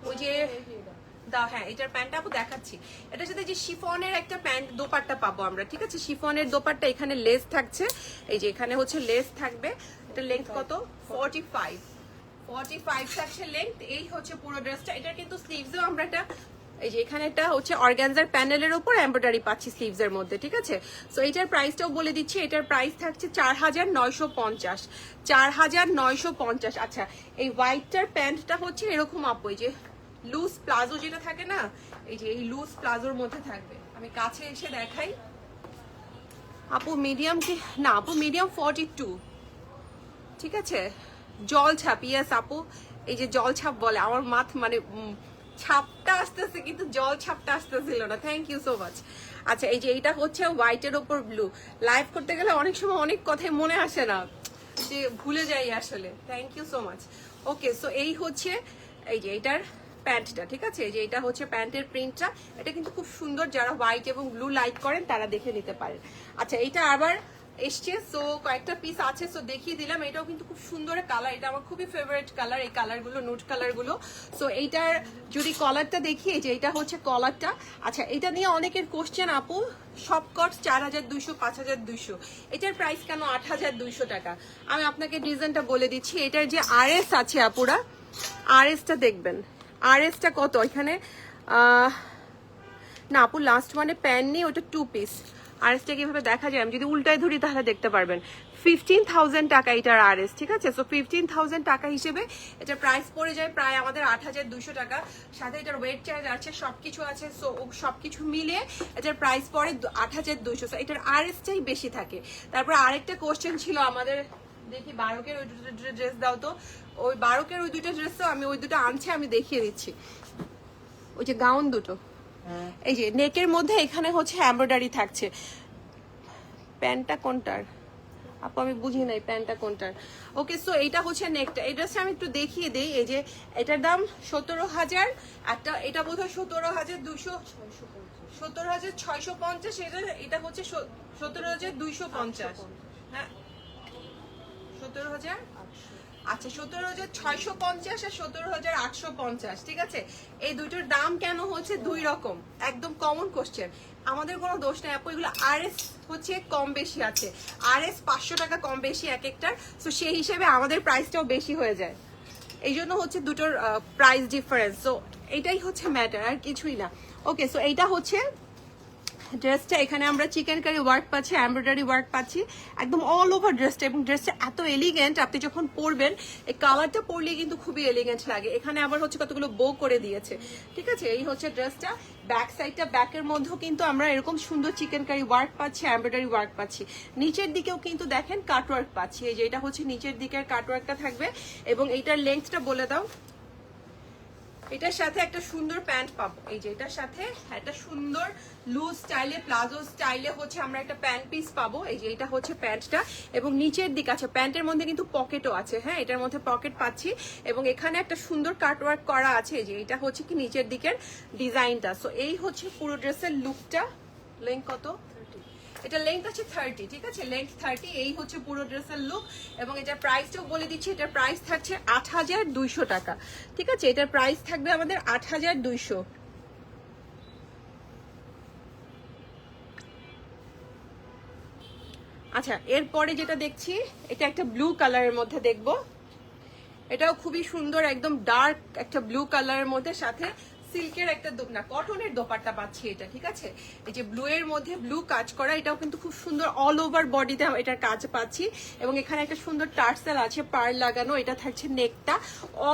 ওই যে হ্যাঁ এটার প্যান্টটা আপু দেখাচ্ছি, এটার সাথে যে শিফনের একটা প্যান্ট দোপাট্টা পাবো আমরা, ঠিক আছে? শিফনের দোপাট্টা, এখানে লেস থাকছে, এই যে এখানে হচ্ছে লেস থাকবে। এটা লেন্থ কত? 45 থাকছে লেন্থ। এই হচ্ছে পুরো ড্রেসটা। এটার কিন্তু স্লিভসও আমরা একটা, এই যে এখানে একটা হচ্ছে অর্গানজার প্যানেলের উপর এমব্রয়ডারি পাচ্ছি স্লিভস এর মধ্যে, ঠিক আছে? সো এটার প্রাইসটাও বলে দিচ্ছি, এটার প্রাইস থাকছে 4950, 4950। আচ্ছা, এই হোয়াইটটার প্যান্টটা হচ্ছে এরকম আপু, এই যে লুজ প্লাজো যেটা থাকে না, এই যে এই লুজ প্লাজোর মধ্যে থাকবে। আমি কাছে এসে দেখাই আপু, মিডিয়াম কি না আপু, মিডিয়াম 42, ঠিক আছে? জল ছাপ, ইয়েস আপু, এই যে জল ছাপ বলে আমার মানে ছাপটা আসতেছে কিন্তু জল ছাপটা আসতেছিল না। Thank you so much. আচ্ছা, এই যে এইটা হচ্ছে হোয়াইটের ওপর ব্লু। লাইভ করতে গেলে অনেক সময় অনেক কথাই মনে আসে না, যে ভুলে যাই আসলে। Thank you so much. Okay, so এই হচ্ছে এই যে এটার প্যান্টটা, ঠিক আছে? এই যে এটা হচ্ছে প্যান্টের প্রিন্টটা। এটা কিন্তু খুব সুন্দর, যারা হোয়াইট এবং ব্লু লাইক করেন তারা দেখে নিতে পারেন। আচ্ছা, এইটা আবার এসছে, সো কয়েকটা পিস আছে, সো দেখিয়ে দিলাম। এটাও কিন্তু খুব সুন্দর কালার, এটা আমার খুবই ফেভারিট কালার, এই কালারগুলো নুট কালারগুলো। সো এইটার যদি কলারটা দেখি, যে এটা হচ্ছে কলারটা। আচ্ছা, এটা নিয়ে অনেকের কোশ্চেন আপু, সব কট 4200, 5200, এটার প্রাইস কেন 8200 টাকা? আমি আপনাকে রিজনটা বলে দিচ্ছি। এটার যে আরএস আছে আপুরা, আরএসটা দেখবেন, আরএসটা কত এখানে। না আপু, লাস্ট মানে প্যান নেই, ওটা 2 পিস। আরএসটা কিভাবে দেখা যায়, আমি যদি উল্টায় ধরি তাহলে দেখতে পারবেন। 15,000 টাকা এটার আরএস, ঠিক আছে? সো 15,000 টাকা হিসেবে এটার প্রাইস পড়ে যায় প্রায় আমাদের 8200 টাকা। সাথে এটার ওয়েট চার্জ আছে, সবকিছু আছে, সো সবকিছু মিলিয়ে এটার প্রাইস পড়ে 8200। সো এটার আরএসটাই বেশি থাকে। তারপর আরেকটা কোশ্চেন ছিল আমাদের, দেখি বারোকের ওই দুটো ড্রেস দাও তো। ওই বারোকের ওই দুটো ড্রেস তো আমি ওই দুটো আনছি, আমি দেখিয়ে দিচ্ছি। ওই যে গাউন দুটো, এই যে নেকের মধ্যে এখানে হচ্ছে এমব্রয়ডারি থাকছে। প্যান্টটা কোনটার আপু, আমি বুঝি নাই প্যান্টটা কোনটার। ওকে, সো এইটা হচ্ছে নেকটা। এই ড্রেসটা আমি একটু দেখিয়ে দিই। এই যে এটার দাম 17,000, একটা এটা বোধ হয় 17,200, 17,650, এটা হচ্ছে 17,250। হ্যাঁ, 17,000, আচ্ছা 17,650 আর 17,850, ঠিক আছে? এই দুটোর দাম কেন হচ্ছে দুই রকম? একদম কমন কোশ্চেন, আমাদের কোনো দোষ নাই আপু। এগুলো আরএস হচ্ছে কম বেশি আছে, আরএস 500 টাকা কম বেশি এক একটার, তো সেই হিসেবে আমাদের প্রাইসটাও বেশি হয়ে যায়। এই জন্য হচ্ছে দুটোর প্রাইস ডিফারেন্স। সো এটাই হচ্ছে ম্যাটার, আর কিছুই না। ওকে, সো এইটা হচ্ছে ড্রেসটা। এখানে আমরা চিকেন কারি ওয়ার্ক পাচ্ছি, এমব্রয়ডারি ওয়ার্ক পাচ্ছি একদম অল ওভার ড্রেসটা, এবং ড্রেসটা এত এলিগেন্ট, আপনি যখন পরবেন এই কালারটা পরলে কিন্তু খুবই এলিগেন্ট লাগে। এখানে আবার হচ্ছে কতগুলো বো করে দিয়েছে, ঠিক আছে? এই হচ্ছে ড্রেসটা। ব্যাক সাইডটা, ব্যাকের মধ্যেও কিন্তু আমরা এরকম সুন্দর চিকেন কারি ওয়ার্ক পাচ্ছি, এমব্রয়ডারি ওয়ার্ক পাচ্ছি। নিচের দিকেও কিন্তু দেখেন কাটওয়ার্ক পাচ্ছি, এই যে এটা হচ্ছে নিচের দিকের কাটওয়ার্কটা থাকবে। এবং এইটার লেন্থটা বলে দাও। এটার সাথে একটা সুন্দর প্যান্ট পাবো, এই যে এটার সাথে একটা সুন্দর লুজ স্টাইলে, প্লাজো স্টাইলে হচ্ছে আমরা একটা প্যান্ট পিস পাবো। এই যে এটা হচ্ছে প্যান্টটা, এবং নিচের দিক আছে, প্যান্টের মধ্যে কিন্তু পকেটও আছে। হ্যাঁ, এটার মধ্যে পকেট পাচ্ছি, এবং এখানে একটা সুন্দর কাটওয়ার্ক করা আছে। এই যে এটা হচ্ছে কি নিচের দিকের ডিজাইনটা। সো এই হচ্ছে পুরো ড্রেসের লুকটা। লেন্থ কত? এটা লেন্থ আছে 30, ঠিক আছে? লেন্থ 30। এই হচ্ছে পুরো ড্রেসের লুক, এবং এটার প্রাইসটাও বলে দিচ্ছি। এটার প্রাইস থাকছে 8200 টাকা, ঠিক আছে? এটার প্রাইস থাকবে আমাদের 8200। আচ্ছা, এরপরে যেটা দেখছি, এটা একটা ব্লু কালারের মধ্যে দেখবো। এটাও খুবই সুন্দর, একদম ডার্ক একটা ব্লু কালারের মধ্যে, সাথে সিল্কের একটা না কটনের দোপাট্টা পাচ্ছি এটা, ঠিক আছে? এই যে ব্লু এর মধ্যে ব্লু কাজ করা, এটাও কিন্তু খুব সুন্দর অল ওভার বডিতে এটার কাজ পাচ্ছি। এবং এখানে একটা সুন্দর টার্সেল আছে, পার্ল লাগানো। এটা থাকছে নেকটা,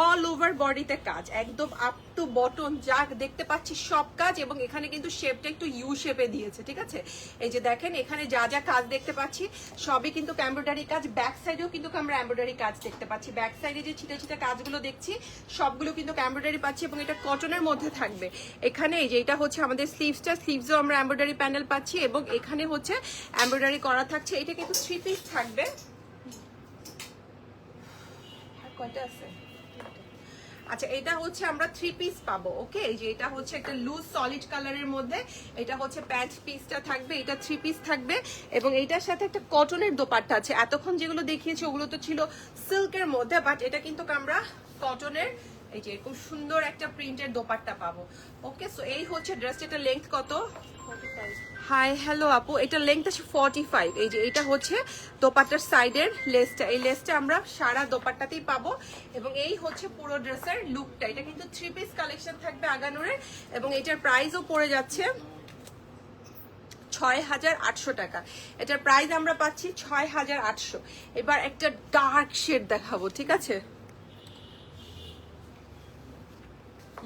অল ওভার বডিতে কাজ, একদম আপ টু বটন যা দেখতে পাচ্ছি সব কাজ। এবং এখানে কিন্তু শেপটা একটু ইউ শেপে দিয়েছে, ঠিক আছে? এই যে দেখেন এখানে যা যা কাজ দেখতে পাচ্ছি সবই কিন্তু এমব্রয়ডারি কাজ। ব্যাক সাইডেও কিন্তু আমরা এমব্রয়ডারি কাজ দেখতে পাচ্ছি। ব্যাক সাইডে যে ছিটা ছিটা কাজগুলো দেখছি সবগুলো কিন্তু এমব্রয়ডারি পাচ্ছি, এবং এটা কটনের মধ্যে থাকবে। এখানে এই যে এটা হচ্ছে আমাদের স্লিভসটা, স্লিভসও আমরা এমব্রয়ডারি প্যানেল পাচ্ছি, এবং এখানে হচ্ছে এমব্রয়ডারি করা থাকছে। এটা কিন্তু 3 পিস থাকবে। কয়টা আছে? আচ্ছা, এটা হচ্ছে আমরা 3 পিস পাবো। ওকে, এই যে এটা হচ্ছে একটা লুজ সলিড কালারের মধ্যে, এটা হচ্ছে প্যান্ট পিসটা থাকবে, এটা 3 পিস থাকবে। এবং এইটার সাথে একটা কটনের দোপাট্টা আছে। এতক্ষণ যেগুলো দেখিয়েছি ওগুলো তো ছিল সিল্কের মধ্যে, বাট এটা কিন্তু আমরা কটনের এই যে এরকম সুন্দর একটা প্রিন্টের দোপাট্টা পাবো। ওকে, সো এই হচ্ছে ড্রেসটা। এটা লেন্থ কত? হাই হ্যালো আপু, এটা লেন্থ আছে 45। এই যে এটা হচ্ছে দোপাট্টার সাইডের লেসটা, এই লেসটা আমরা সারা দোপাট্টাতেই পাবো। এবং এই হচ্ছে পুরো ড্রেসের লুকটা। এটা কিন্তু 3 পিস কালেকশন থাকবে আগানোরের, এবং এটার প্রাইসও পড়ে যাচ্ছে 6800 টাকা। এটার প্রাইস আমরা পাচ্ছি 6800। এবার একটা ডার্ক শেড দেখাবো, ঠিক আছে?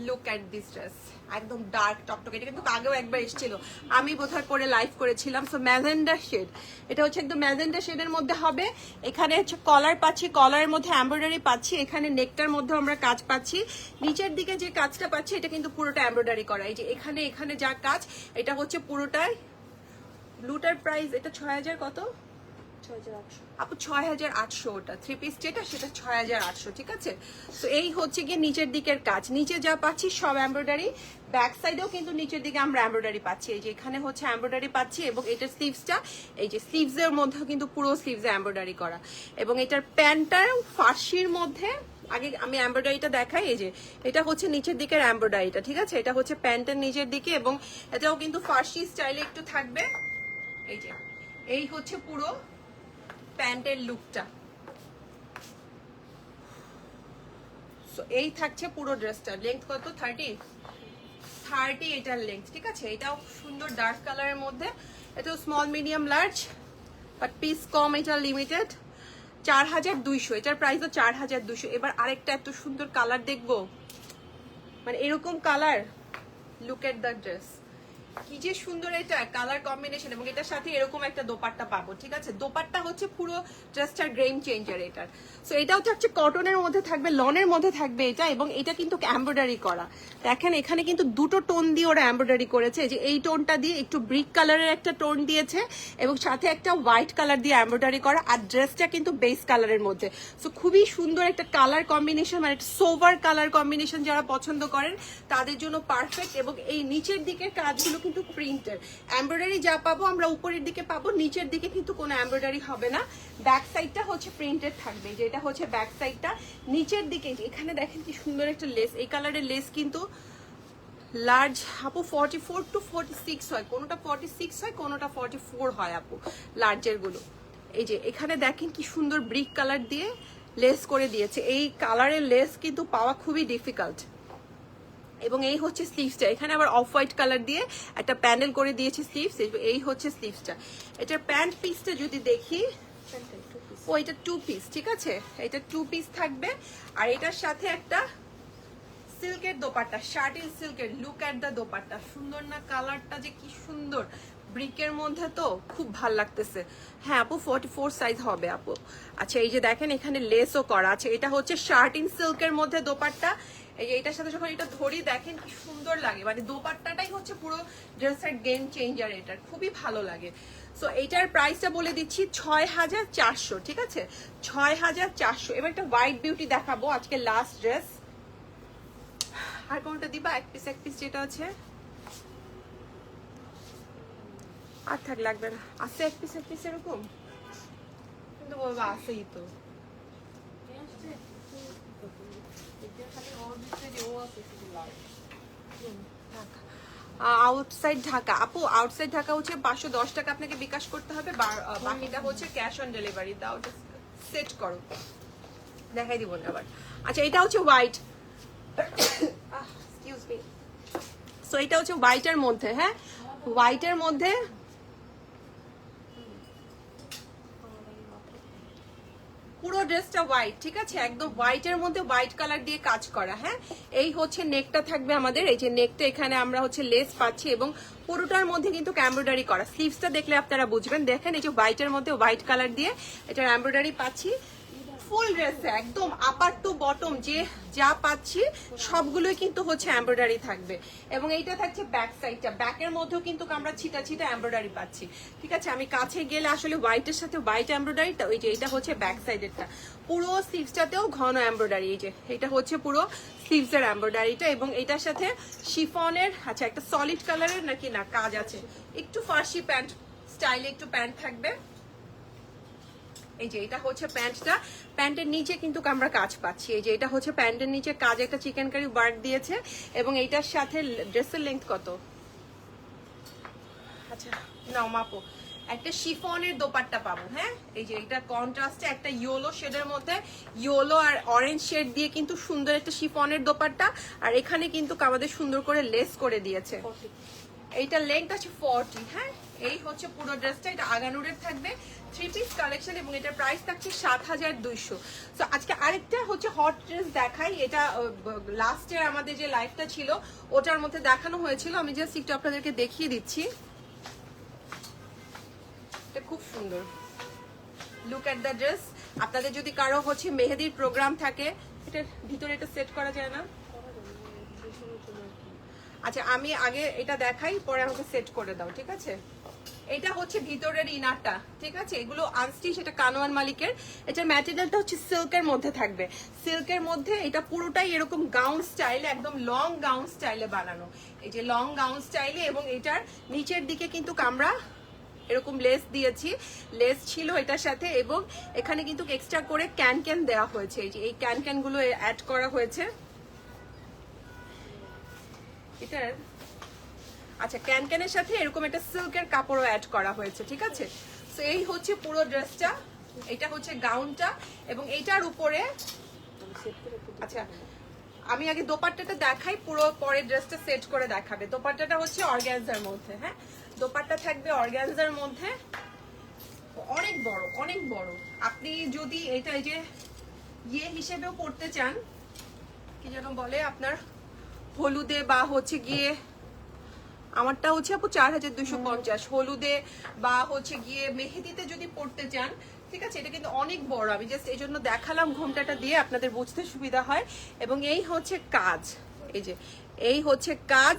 লুক অ্যাট দিস ড্রেস, একদম ডার্ক টকটক। এটা কিন্তু আগেও একবার এসেছিল, আমি বোধহয় পরে লাইভ করেছিলাম। সো ম্যাজেন্ডা শেড, এটা হচ্ছে একদম ম্যাজেন্ডা শেডের মধ্যে হবে। এখানে হচ্ছে কলার পাচ্ছি, কলারের মধ্যে এমব্রয়ডারি পাচ্ছি, এখানে নেকটার মধ্যে আমরা কাজ পাচ্ছি। নিচের দিকে যে কাজটা পাচ্ছি এটা কিন্তু পুরোটা এমব্রয়ডারি করা। এই যে এখানে এখানে যা কাজ, এটা হচ্ছে পুরোটাই। ব্লুটার প্রাইস এটা 6000 কত? 6800 আপু 6800। ওটা 3 পিস যেটা সেটা 6800, ঠিক আছে? তো এই হচ্ছে গিয়ে নিচের দিকের কাজ, নিচে যা পাচ্ছি সব এমব্রয়ডারি। ব্যাক সাইডেও কিন্তু নিচের দিকে আমরা এমব্রয়ডারি পাচ্ছি। এই যে এখানে হচ্ছে এমব্রয়ডারি পাচ্ছি, এবং এটার স্লিভসটা, এই যে স্লিভসের মধ্যেও কিন্তু পুরো স্লিভসে এমব্রয়ডারি করা। এবং এটার প্যান্টটার ফার্সির মধ্যে আগে আমি এমব্রয়ডারিটা দেখাই। এই যে এটা হচ্ছে নিচের দিকের এমব্রয়ডারিটা, ঠিক আছে? এটা হচ্ছে প্যান্টের নিচের দিকে, এবং এটাও কিন্তু ফার্সি স্টাইলে একটু থাকবে। এই যে এই হচ্ছে পুরো প্যান্টের লুকটা। সো এই থাকছে পুরো ড্রেসটা। লেন্থ কত? 30 এটার লেন্থ, ঠিক আছে? এটাও সুন্দর ডার্ক কালারের মধ্যে। এটাও small medium large, but piece কম, এটা লিমিটেড। 4200, এটার প্রাইসও 4200। এবার আরেকটা এত সুন্দর কালার দেখবো, মানে এরকম colour. Look at the dress, কি যে সুন্দর এটা কালার কম্বিনেশন, এবং এটার সাথে এরকম একটা দোপাট্টা পাবো, ঠিক আছে? দোপাট্টা হচ্ছে পুরো ড্রেসটার গেম চেঞ্জার এটার। সো এটাও থাকছে কটনের মধ্যে থাকবে, লনের মধ্যে থাকবে এটা, এবং এটা কিন্তু এমব্রয়ডারি করা। দেখেন এখানে কিন্তু দুটো টোন দিয়ে ওরা এমব্রয়ডারি করেছে। যে এই টোনটা দিয়ে একটু ব্রিক কালারের একটা টোন দিয়েছে, এবং সাথে একটা হোয়াইট কালার দিয়ে এমব্রয়ডারি করা, আর ড্রেসটা কিন্তু বেস কালারের মধ্যে। সো খুবই সুন্দর একটা কালার কম্বিনেশন, মানে একটা সোভার কালার কম্বিনেশন যারা পছন্দ করেন তাদের জন্য পারফেক্ট। এবং এই নিচের দিকের কাজগুলো কিন্তু প্রিন্টের এমব্রয়ডারি যা পাবো আমরা উপরের দিকে পাবো, নিচের দিকে কিন্তু কোনো এমব্রয়ডারি হবে না। ব্যাক সাইডটা হচ্ছে প্রিন্টেড থাকবে, যেটা হচ্ছে ব্যাক সাইডটা। নিচের দিকে এখানে দেখেন কি সুন্দর একটা লেস, এই কালারের লেস কিন্তু লার্জ আপু 44 to 46 হয়, কোনোটা 46 হয়, কোনোটা 44 হয় আপু লার্জের গুলো। এই যে এখানে দেখেন কি সুন্দর ব্রিক কালার দিয়ে লেস করে দিয়েছে। এই কালারের লেস কিন্তু পাওয়া খুবই ডিফিকাল্ট। এবং এই হচ্ছে স্লিভসটা, এখানে আবার অফ হোয়াইট কালার দিয়ে একটা প্যানেল করে দিয়েছে স্লিভস। এই হচ্ছে স্লিভসটা। এটার প্যান্ট পিসটা যদি দেখি, ও এটা 2 পিস, ঠিক আছে? এটা 2 পিস থাকবে, আর এটার সাথে একটা সিল্কের দোপাট্টা, শার্টিন সিল্কের। লুক অ্যাট দ্য দোপাট্টা, সুন্দর না? কালারটা যে কি সুন্দর, ব্রিকের মধ্যে তো খুব ভাল লাগতেছে। হ্যাঁ আপু 44 সাইজ হবে আপু। আচ্ছা এই যে দেখেন এখানে লেসও করা আছে। এটা হচ্ছে শার্টিন সিল্কের মধ্যে দোপাট্টা। এই যে এটার সাথে যখন এটা ধরি দেখেন কি সুন্দর লাগে, মানে দোপাট্টাটাই হচ্ছে পুরো ড্রেসের গেম চেঞ্জার, এটার খুবই ভালো লাগে। সো এইটার প্রাইসটা বলে দিচ্ছি 6400, ঠিক আছে? 6400। এবার একটা হোয়াইট বিউটি দেখাবো, আজকে লাস্ট ড্রেস। আর কোনটা দিবা? এক পিস যেটা আছে, আর থাক লাগবে না। আছে এক পিস এরকম, কিন্তু বলবো আছেই তো। আউটসাইড ঢাকা আপু, আউটসাইড ঢাকা হচ্ছে 510 টাকা আপনাকে বিকাশ করতে হবে, বাকিটা হচ্ছে ক্যাশ অন ডেলিভারি। দাও সেট করো, দেখাই দিব না আবার। আচ্ছা এটা হচ্ছে হোয়াইট, এক্সকিউজ মি। সো এটা হচ্ছে হোয়াইটের মধ্যে, হ্যাঁ হোয়াইটের মধ্যে পুরো ড্রেসটা হোয়াইট, ঠিক আছে? একদম হোয়াইটের মধ্যে হোয়াইট কালার দিয়ে কাজ করা। হ্যাঁ এই হচ্ছে নেকটা থাকবে আমাদের। এই যে নেকটা এখানে আমরা হচ্ছে লেস পাচ্ছি, এবং পুরোটার মধ্যে কিন্তু এমব্রয়ডারি করা। স্লিভসটা দেখলে আপনারা বুঝবেন। দেখেন এই যে হোয়াইটের মধ্যে হোয়াইট কালার দিয়ে এটার এমব্রয়ডারি পাচ্ছি। ফুল ড্রেসে একদম আপার টু বটম যে যা পাচ্ছি সবগুলোই কিন্তু হচ্ছে এমব্রয়ডারি থাকবে। এবং এইটা থাকছে ব্যাক সাইডটা, ব্যাকের মধ্যেও কিন্তু আমরা ছিটা ছিটা এমব্রয়ডারি পাচ্ছি, ঠিক আছে? আমি কাছে গেলে আসলে হোয়াইটের সাথে হোয়াইট এমব্রয়ডারিটা, ওই যে এটা হচ্ছে ব্যাক সাইডেরটা। পুরো স্লিভসটাতেও ঘন এমব্রয়ডারি, এই যে এটা হচ্ছে পুরো স্লিভসের এমব্রয়ডারিটা। এবং এটার সাথে শিফনের, আচ্ছা একটা সলিড কালারের নাকি না কাজ আছে, একটু ফার্সি প্যান্ট স্টাইলে একটু প্যান্ট থাকবে। এই যে এটা হচ্ছে প্যান্টটা, প্যান্টের নিচে কিন্তু আমরা কাজ পাচ্ছি। এই যে এটা হচ্ছে প্যান্টের নিচে কাজ, একটা চিকেন কারি ওয়ার্ক দিয়েছে এবং এইটার সাথে ড্রেসের লেন্থ কত? আচ্ছা নাও মাপো। একটা শিফনের দোপাট্টা পাবো। হ্যাঁ, এই যে এটা কন্ট্রাস্টে একটা ইয়েলো শেডের মধ্যে ইয়েলো আর অরেঞ্জ শেড দিয়ে কিন্তু সুন্দর একটা শিফনের দোপাট্টা, আর এখানে কিন্তু আমাদের সুন্দর করে লেস করে দিয়েছে। এইটা লেন্থ আছে 40। হ্যাঁ, এই হচ্ছে পুরো ড্রেসটা। এটা আগানুরের থাকবে, 3 পিস কালেকশন এবং এটার প্রাইস থাকছে 7200। তো আজকে আরেকটা হচ্ছে হট ড্রেস দেখাই। এটা লাস্টের আমাদের যে লাইভটা ছিল ওটার মধ্যে দেখানো হয়েছিল, আমি জাস্ট একটু আপনাদেরকে দেখিয়ে দিচ্ছি। এটা খুব সুন্দর, লুক এট দ্য ড্রেস। আপনাদের যদি কারো হচ্ছে মেহেদির প্রোগ্রাম থাকে, এটার ভিতরে এটা সেট করা যায় না? আচ্ছা আমি আগে এটা দেখাই, পরে আমাকে সেট করে দাও, ঠিক আছে? এটা হচ্ছে ভিতরের ইনারটা, ঠিক আছে? এগুলো আনস্টিচ, এটা কানোয়ান মালিকের। এটার ম্যাটেরিয়ালটা হচ্ছে সিল্কের মধ্যে থাকবে, সিল্কের মধ্যে। এটা পুরোটাই এরকম গাউন স্টাইলে, একদম লং গাউন স্টাইলে বানানো। এই যে লং গাউন স্টাইলে, এবং এটার নিচের দিকে কিন্তু আমরা এরকম লেস দিয়েছি, লেস ছিল এটার সাথে, এবং এখানে কিন্তু এক্সট্রা করে ক্যান ক্যান দেওয়া হয়েছে। এই যে এই ক্যান ক্যান গুলো অ্যাড করা হয়েছে এটার। আচ্ছা, ক্যান ক্যানের সাথে এরকম একটা সিল্কের কাপড়ও অ্যাড করা হয়েছে, ঠিক আছে? তো এই হচ্ছে পুরো ড্রেসটা, এটা হচ্ছে গাউনটা, এবং এইটার উপরে আচ্ছা আমি আগে দোপাট্টাটা দেখাই, পুরো পরে ড্রেসটা সেট করে দেখাবে। দোপাট্টাটা হচ্ছে অর্গানজার মধ্যে। হ্যাঁ, দোপাট্টা থাকবে অর্গানজার মধ্যে, অনেক বড়, অনেক বড়। আপনি যদি এটা এই যে ইয়ে হিসেবেও পড়তে চান, কি যেন বলে আপনার, হলুদে বা হচ্ছে গিয়ে, আমারটা হচ্ছে আপু 4250, হলুদে বা হচ্ছে গিয়ে মেহেদিতে যদি পড়তে চান, ঠিক আছে? এটা কিন্তু অনেক বড়, আমি জাস্ট এই জন্য দেখালাম ঘোমটাটা দিয়ে, আপনাদের বুঝতে সুবিধা হয়। এবং এই হচ্ছে কাজ, এই যে এই হচ্ছে কাজ,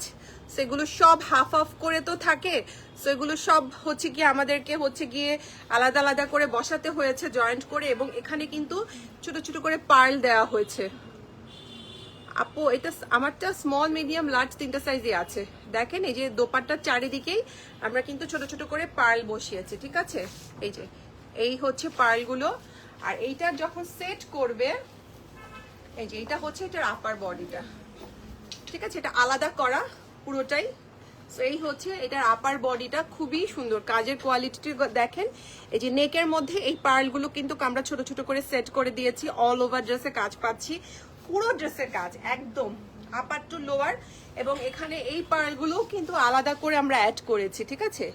সেগুলো সব হাফ হাফ করে তো থাকে, সেগুলো সব হচ্ছে গিয়ে আমাদেরকে হচ্ছে গিয়ে আলাদা আলাদা করে বসাতে হয়েছে, জয়েন্ট করে, এবং এখানে কিন্তু ছোট ছোট করে পার্ল দেওয়া হয়েছে। আপু এটা আমারটা স্মল, মিডিয়াম, লার্জ তিনটা সাইজে আছে। দেখেন এই যে দোপাট্টার চারিদিকেই আমরা কিন্তু ছোট ছোট করে পার্ল বসিয়েছি, ঠিক আছে? এই যে এই হচ্ছে পার্লগুলো। আর এইটা যখন সেট করবে, এই যে এটা হচ্ছে এটার আপার বডিটা, ঠিক আছে? এটা আলাদা করা পুরোটাই। তো এই হচ্ছে এটার আপার বডিটা, খুবই সুন্দর কাজের কোয়ালিটি দেখেন। এই যে নেকের মধ্যে এই পার্লগুলো কিন্তু আমরা ছোট ছোট করে সেট করে দিয়েছি। অল ওভার ড্রেসে কাজ পাচ্ছি, পুরো ড্রেসের কাজ একদম আপার টু লোয়ার, এবং এখানে এই পার্লগুলো কিন্তু আলাদা করে আমরা অ্যাড করেছি, ঠিক আছে?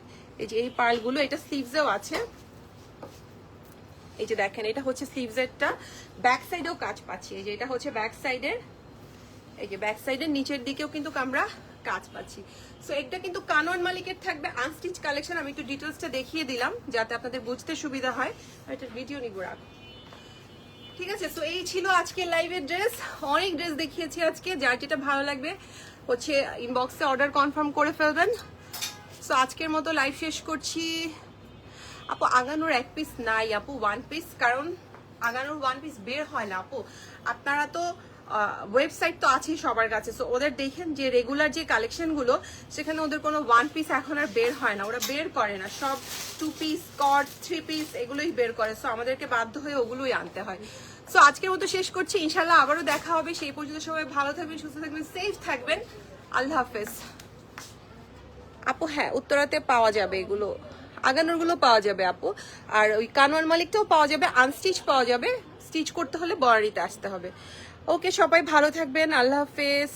এই যে এই পার্লগুলো, এটা স্লিভসেও আছে। এই যে দেখেন এটা হচ্ছে স্লিভসেরটা, ব্যাক সাইডেও কাজ পাচ্ছি। এই যে এটা হচ্ছে ব্যাক সাইডের, এই যে ব্যাক সাইডের নিচের দিকেও কিন্তু আমরা কাজ পাচ্ছি। সো এটা কিন্তু কানোয়ান মালিকের থাকবে আনস্টিচ কালেকশন। আমি একটু ডিটেলসটা দেখিয়ে দিলাম যাতে আপনাদের বুঝতে সুবিধা হয়। এটা ভিডিও নিব রাখ, ঠিক আছে? সো এই ছিল আজকের লাইভের ড্রেস, অনেক ড্রেস দেখিয়েছি আজকে। যার যেটা ভালো লাগবে হচ্ছে ইনবক্সে অর্ডার কনফার্ম করে ফেলবেন। সো আজকের মতো লাইভ শেষ করছি। আপু আগানোর এক পিস নাই আপু, 1 পিস, কারণ আগানোর 1 পিস বের হয় না আপু। আপনারা তো ওয়েবসাইট তো আছেই সবার কাছে, সো ওদের দেখেন যে রেগুলার যে কালেকশনগুলো, সেখানে ওদের কোনো 1 পিস এখন আর বের হয় না, ওরা বের করে না, সব 2 পিস, স্কট, 3 পিস এগুলোই বের করে। সো আমাদেরকে বাধ্য হয়ে ওগুলোই আনতে হয়। সো আজকের মতো শেষ করছি, ইনশাল্লাহ আবারও দেখা হবে। সেই পর্যন্ত সবাই ভালো থাকবেন, সুস্থ থাকবেন, সেফ থাকবেন। আল্লাহ হাফেজ আপু। হ্যাঁ, উত্তরাতে পাওয়া যাবে এগুলো, আগানোর গুলো পাওয়া যাবে আপু। আর ওই কানোয়ার মালিকটাও পাওয়া যাবে, আনস্টিচ পাওয়া যাবে। স্টিচ করতে হলে বরারিতে আসতে হবে। ওকে, সবাই ভালো থাকবেন, আল্লাহ হাফেজ।